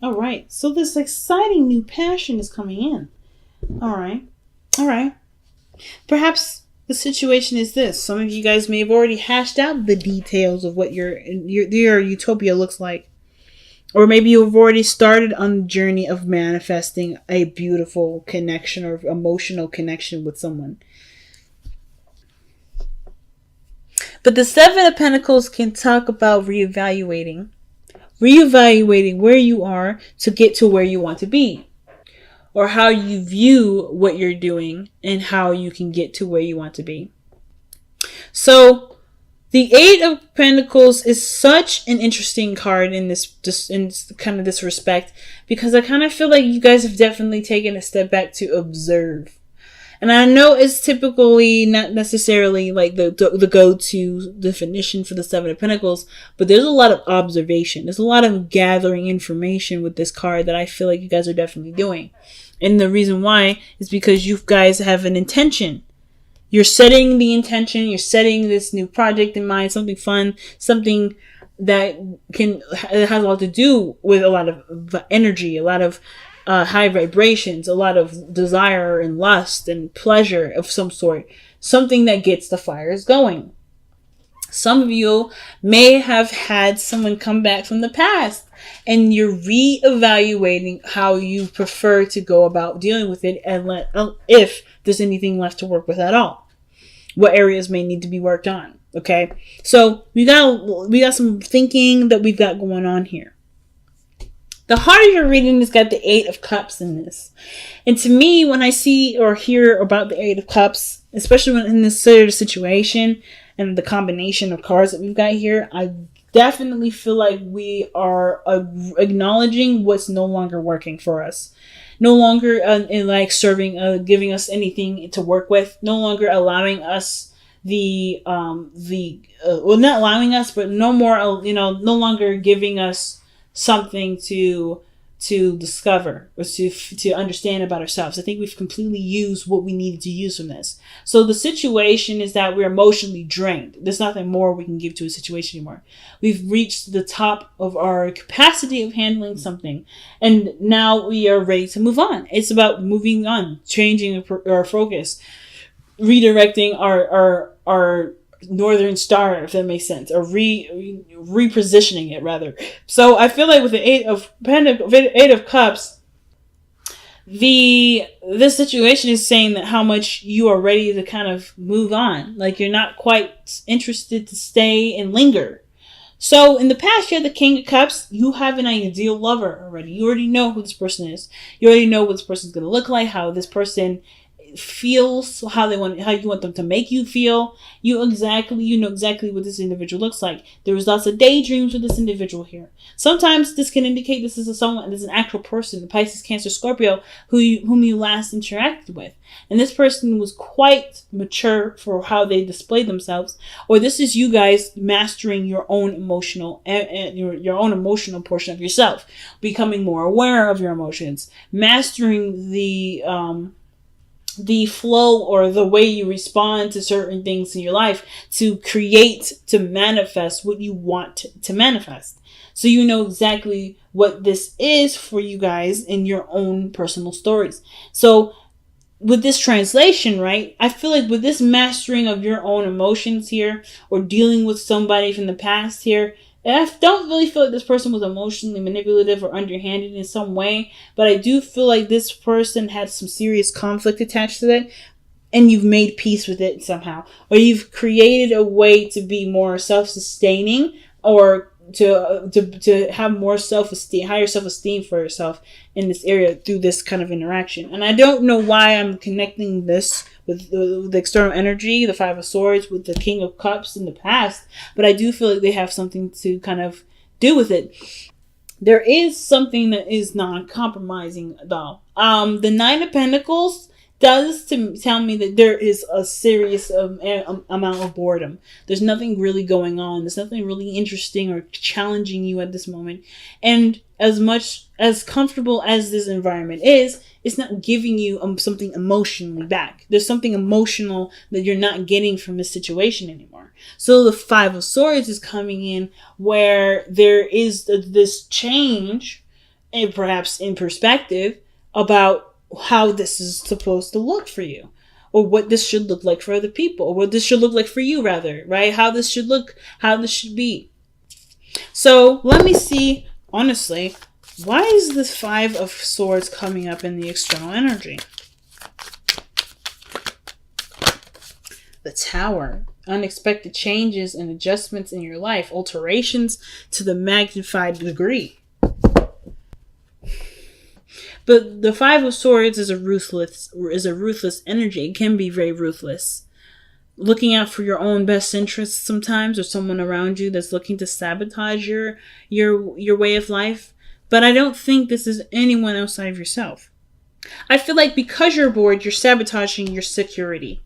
All right. So this exciting new passion is coming in. All right. All right. Perhaps the situation is this. Some of you guys may have already hashed out the details of what your utopia looks like. Or maybe you've already started on the journey of manifesting a beautiful connection or emotional connection with someone. But the Seven of Pentacles can talk about reevaluating where you are to get to where you want to be. Or how you view what you're doing and how you can get to where you want to be. So, the Eight of Pentacles is such an interesting card in this respect, because I kind of feel like you guys have definitely taken a step back to observe. And I know it's typically not necessarily like the go-to definition for the Seven of Pentacles, but there's a lot of observation. There's a lot of gathering information with this card that I feel like you guys are definitely doing. And the reason why is because you guys have an intention. You're setting the intention, you're setting this new project in mind, something fun, something that has a lot to do with a lot of energy, a lot of high vibrations, a lot of desire and lust and pleasure of some sort. Something that gets the fires going. Some of you may have had someone come back from the past and you're reevaluating how you prefer to go about dealing with it, and if there's anything left to work with at all. What areas may need to be worked on. Okay, so we got some thinking that we've got going on here. The heart of your reading has got the Eight of Cups in this, and to me, when I see or hear about the Eight of Cups, especially when in this sort of situation and the combination of cards that we've got here, I definitely feel like we are acknowledging what's no longer working for us. No longer in like serving, giving us anything to work with. No longer allowing us not allowing us, but no more, no longer giving us something to discover or to understand about ourselves. I think we've completely used what we needed to use from this. So the situation is that we're emotionally drained. There's nothing more we can give to a situation anymore. We've reached the top of our capacity of handling something, and now we are ready to move on. It's about moving on, changing our focus, redirecting our northern star, if that makes sense, or repositioning it rather. So I feel like with the Eight of Cups, this situation is saying that how much you are ready to kind of move on. Like you're not quite interested to stay and linger. So in the past, you had the King of Cups. You have an ideal lover already. You already know who this person is. You already know what this person's going to look like, how this person feels, how you want them to make you feel. You know exactly what this individual looks like. There's lots of daydreams with this individual here. Sometimes this can indicate this is an actual person, a Pisces, Cancer, Scorpio, whom you last interacted with, and this person was quite mature for how they display themselves. Or this is you guys mastering your own emotional your own emotional portion of yourself, becoming more aware of your emotions, mastering the flow or the way you respond to certain things in your life to manifest what you want to manifest. So you know exactly what this is for you guys in your own personal stories. So with this translation, right, I feel like with this mastering of your own emotions here, or dealing with somebody from the past here, and I don't really feel like this person was emotionally manipulative or underhanded in some way, but I do feel like this person had some serious conflict attached to that, and you've made peace with it somehow. Or you've created a way to be more self-sustaining, or to have more self-esteem, higher self-esteem for yourself in this area through this kind of interaction. And I don't know why I'm connecting this with the external energy, the Five of Swords, with the King of Cups in the past, but I do feel like they have something to kind of do with it. There is something that is non-compromising though. The Nine of Pentacles does tell me that there is a serious amount of boredom. There's nothing really going on. There's nothing really interesting or challenging you at this moment. And as much as comfortable as this environment is, it's not giving you something emotionally back. There's something emotional that you're not getting from this situation anymore. So the Five of Swords is coming in where there is this change and perhaps in perspective about how this is supposed to look for you, or what this should look like for other people, or what this should look like for you, rather, right? How this should look, how this should be. So let me see, honestly, why is this Five of Swords coming up in the external energy? The Tower. Unexpected changes and adjustments in your life. Alterations to the magnified degree. But the Five of Swords is a ruthless energy. It can be very ruthless. Looking out for your own best interests sometimes, or someone around you that's looking to sabotage your way of life. But I don't think this is anyone outside of yourself. I feel like because you're bored, you're sabotaging your security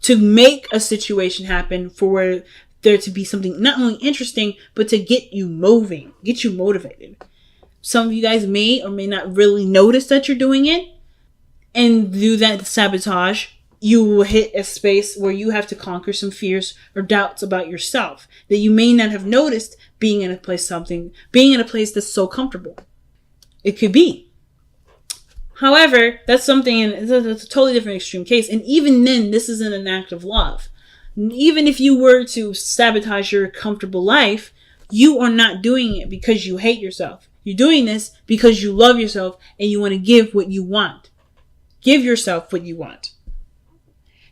to make a situation happen for there to be something not only interesting, but to get you moving, get you motivated. Some of you guys may or may not really notice that you're doing it and do that sabotage. You will hit a space where you have to conquer some fears or doubts about yourself that you may not have noticed being in a place that's so comfortable. It could be. However, that's a totally different extreme case. And even then, this isn't an act of love. Even if you were to sabotage your comfortable life, you are not doing it because you hate yourself. You're doing this because you love yourself and you want to give what you want. Give yourself what you want.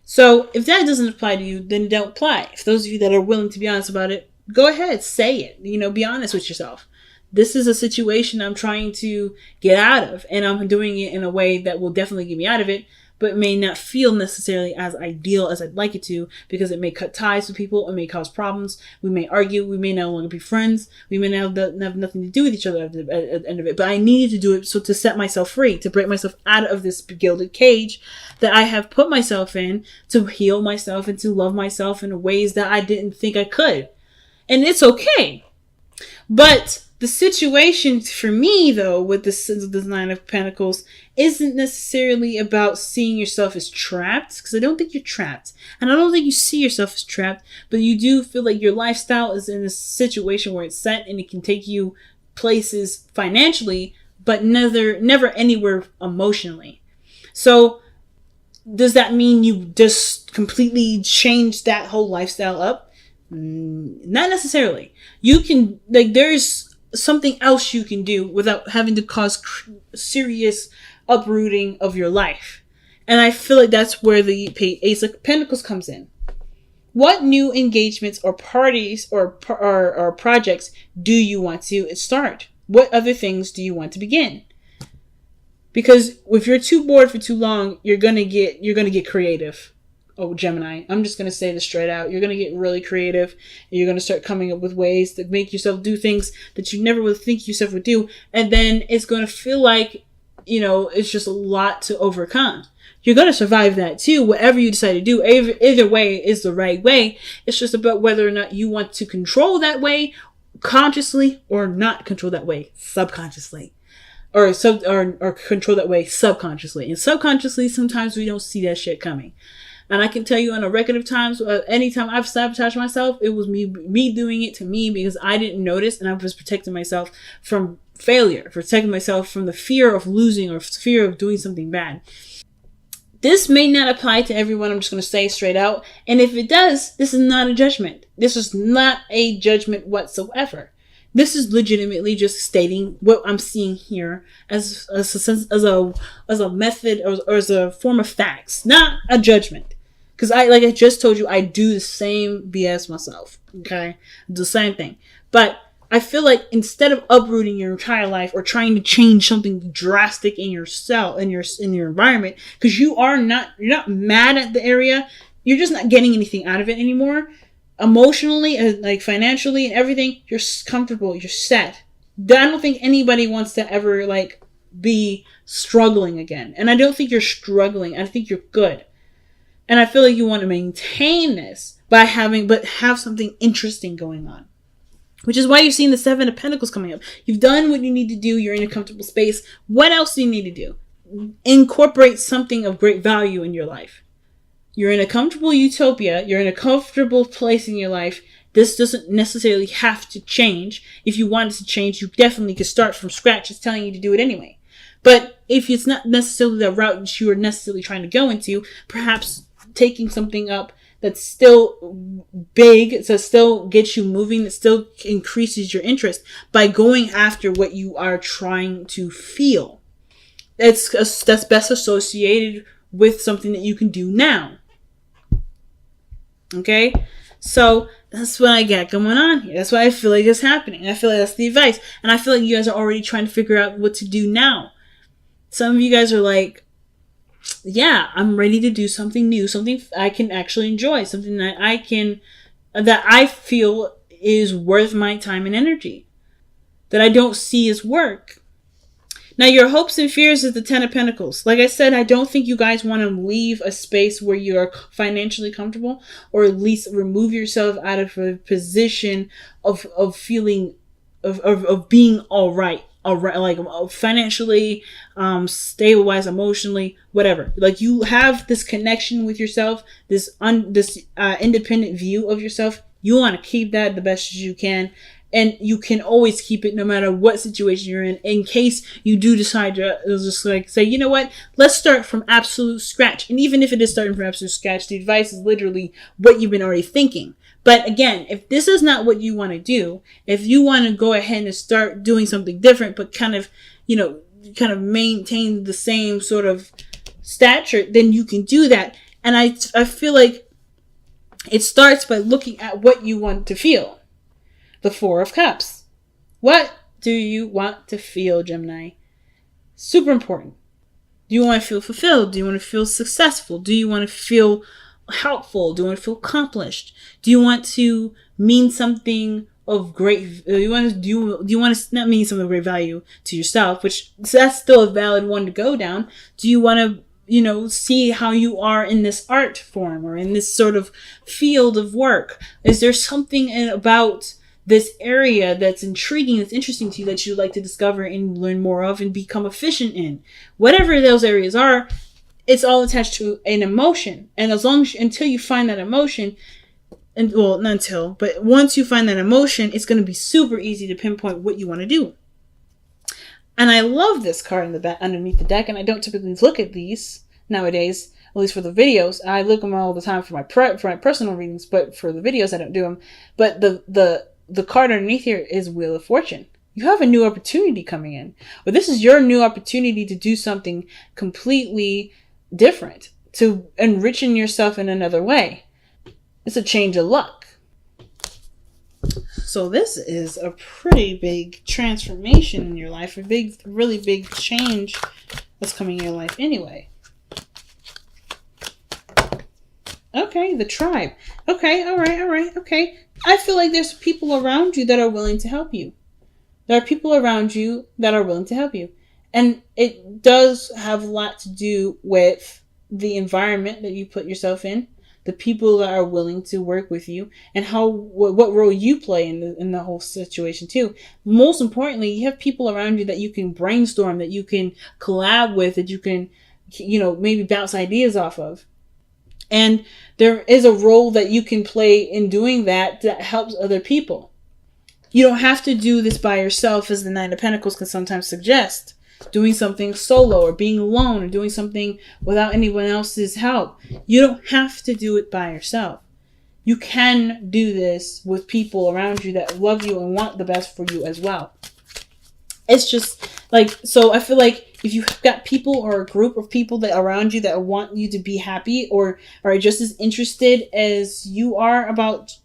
So if that doesn't apply to you, then don't apply. If those of you that are willing to be honest about it, go ahead, say it. Be honest with yourself. This is a situation I'm trying to get out of, and I'm doing it in a way that will definitely get me out of it, but may not feel necessarily as ideal as I'd like it to, because it may cut ties with people, it may cause problems, we may argue, we may no longer be friends, we may have nothing to do with each other at the end of it. But I needed to do it to set myself free, to break myself out of this gilded cage that I have put myself in, to heal myself and to love myself in ways that I didn't think I could. And it's okay. But the situation for me, though, with the Nine of Pentacles, isn't necessarily about seeing yourself as trapped, because I don't think you're trapped. And I don't think you see yourself as trapped, but you do feel like your lifestyle is in a situation where it's set and it can take you places financially, but never anywhere emotionally. So does that mean you just completely changed that whole lifestyle up? Not necessarily. You can, there's something else you can do without having to cause serious uprooting of your life. And I feel like that's where the Ace of Pentacles comes in. What new engagements or parties or projects do you want to start? What other things do you want to begin? Because if you're too bored for too long, you're gonna get creative. Oh, Gemini, I'm just going to say this straight out. You're going to get really creative. And you're going to start coming up with ways to make yourself do things that you never would think yourself would do. And then it's going to feel like, it's just a lot to overcome. You're going to survive that too. Whatever you decide to do, either way is the right way. It's just about whether or not you want to control that way consciously or not control that way subconsciously. Or control that way subconsciously. And subconsciously, sometimes we don't see that shit coming. And I can tell you on a record of times, anytime I've sabotaged myself, it was me doing it to me because I didn't notice, and I was protecting myself from failure, protecting myself from the fear of losing or fear of doing something bad. This may not apply to everyone, I'm just going to say straight out. And if it does, this is not a judgment. This is not a judgment whatsoever. This is legitimately just stating what I'm seeing here as a method or as a form of facts, not a judgment. Because like I just told you, I do the same BS myself. Okay? The same thing. But I feel like instead of uprooting your entire life or trying to change something drastic in yourself, in your environment, because you're not mad at the area, you're just not getting anything out of it anymore. Emotionally and financially and everything, you're comfortable, you're set. I don't think anybody wants to ever be struggling again. And I don't think you're struggling. I think you're good. And I feel like you want to maintain this by have something interesting going on. Which is why you've seen the Seven of Pentacles coming up. You've done what you need to do. You're in a comfortable space. What else do you need to do? Incorporate something of great value in your life. You're in a comfortable utopia. You're in a comfortable place in your life. This doesn't necessarily have to change. If you wanted to change, you definitely could start from scratch. It's telling you to do it anyway. But if it's not necessarily the route that you are necessarily trying to go into, perhaps taking something up that's still big, so still gets you moving, that still increases your interest by going after what you are trying to feel. That's best associated with something that you can do now. Okay? So that's what I got going on here. That's what I feel like is happening. I feel like that's the advice. And I feel like you guys are already trying to figure out what to do now. Some of you guys are like, yeah, I'm ready to do something new, something I can actually enjoy, something that I feel is worth my time and energy, that I don't see as work. Now, your hopes and fears is the Ten of Pentacles. Like I said, I don't think you guys want to leave a space where you are financially comfortable, or at least remove yourself out of a position of feeling, of being all right, like financially, stable-wise, emotionally, whatever. Like, you have this connection with yourself, this independent view of yourself. You want to keep that the best as you can. And you can always keep it no matter what situation you're in case you do decide to just like say, you know what, let's start from absolute scratch. And even if it is starting from absolute scratch, the advice is literally what you've been already thinking. But again, if this is not what you want to do, if you want to go ahead and start doing something different, but kind of maintain the same sort of stature, then you can do that. And I feel like it starts by looking at what you want to feel. The Four of Cups. What do you want to feel, Gemini? Super important. Do you want to feel fulfilled? Do you want to feel successful? Do you want to feel helpful? Do you want to feel accomplished? Do you want to mean something of great? Do you want to not mean something of great value to yourself? Which that's still a valid one to go down. Do you want to see how you are in this art form or in this sort of field of work? Is there something about this area that's intriguing, that's interesting to you, that you'd like to discover and learn more of and become efficient in? Whatever those areas are, it's all attached to an emotion. And until you find that emotion, but once you find that emotion, it's going to be super easy to pinpoint what you want to do. And I love this card in the back underneath the deck, and I don't typically look at these nowadays, at least for the videos. I look them all the time for my personal readings, but for the videos I don't do them. But the card underneath here is Wheel of Fortune. You have a new opportunity coming in. But this is your new opportunity to do something completely different, to enrichen yourself in another way. It's a change of luck. So this is a pretty big transformation in your life, really big change that's coming in your life anyway. Okay, the tribe. Okay, all right, okay. I feel like there's people around you that are willing to help you. There are people around you that are willing to help you. And it does have a lot to do with the environment that you put yourself in, the people that are willing to work with you, and what role you play in the whole situation too. Most importantly, you have people around you that you can brainstorm, that you can collab with, that you can, maybe bounce ideas off of. And there is a role that you can play in doing that helps other people. You don't have to do this by yourself, as the Nine of Pentacles can sometimes suggest. Doing something solo, or being alone, or doing something without anyone else's help. You don't have to do it by yourself. You can do this with people around you that love you and want the best for you as well. It's just so I feel like if you've got people or a group of people that around you that want you to be happy, or are just as interested as you are about,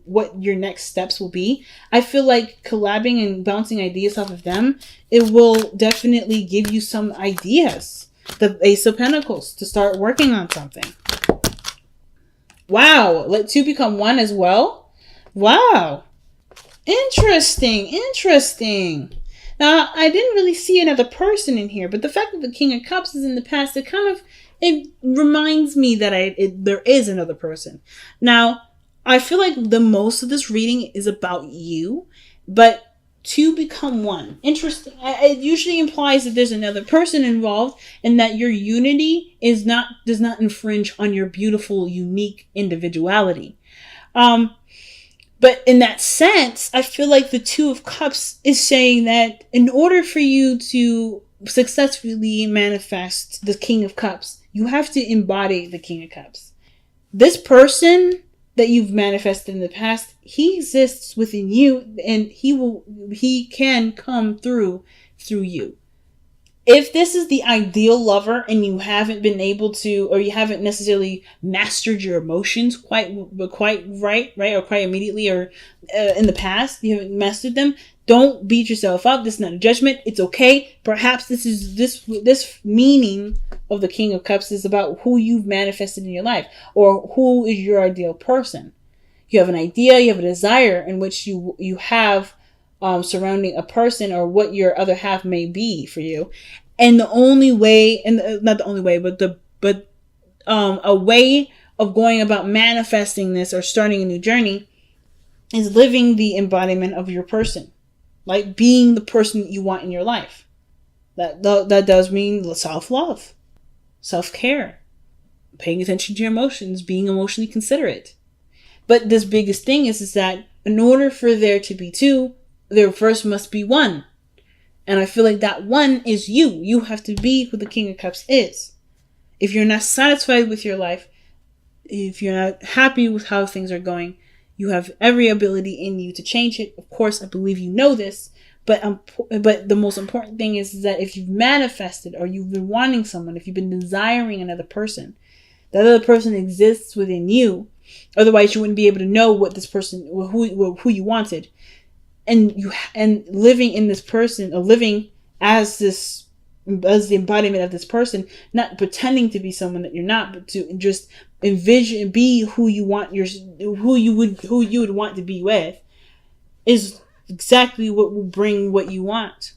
what your next steps will be, I feel like collabing and bouncing ideas off of them, it will definitely give you some ideas. The Ace of Pentacles, to start working on something. Wow. Let two become one as well. Wow. Interesting. Now, I didn't really see another person in here, but the fact that the King of Cups is in the past, it reminds me that there is another person. Now, I feel like the most of this reading is about you, but two become one. Interesting. It usually implies that there's another person involved, and that your unity does not infringe on your beautiful, unique individuality. But in that sense, I feel like the Two of Cups is saying that in order for you to successfully manifest the King of Cups, you have to embody the King of Cups. This person that you've manifested in the past, he exists within you, and he can come through you. If this is the ideal lover and you haven't been able to, or you haven't necessarily mastered your emotions quite right, or quite immediately, or in the past, you haven't mastered them, don't beat yourself up. This is not a judgment. It's okay. Perhaps this meaning of the King of Cups is about who you've manifested in your life, or who is your ideal person. You have an idea, you have a desire in which you have surrounding a person, or what your other half may be for you. And the only way, and not the only way, but a way of going about manifesting this or starting a new journey is living the embodiment of your person, like being the person that you want in your life. That does mean self-love, self-care, paying attention to your emotions, being emotionally considerate. But this biggest thing is that in order for there to be two, there first must be one. And I feel like that one is you. You have to be who the King of Cups is. If you're not satisfied with your life, if you're not happy with how things are going, you have every ability in you to change it. Of course, I believe you know this. But the most important thing is that if you've manifested, or you've been wanting someone, if you've been desiring another person, that other person exists within you. Otherwise, you wouldn't be able to know what this person, who you wanted. And living in this person, or living as the embodiment of this person, not pretending to be someone that you're not, but to just envision, be who you would want to be with, is exactly what will bring what you want.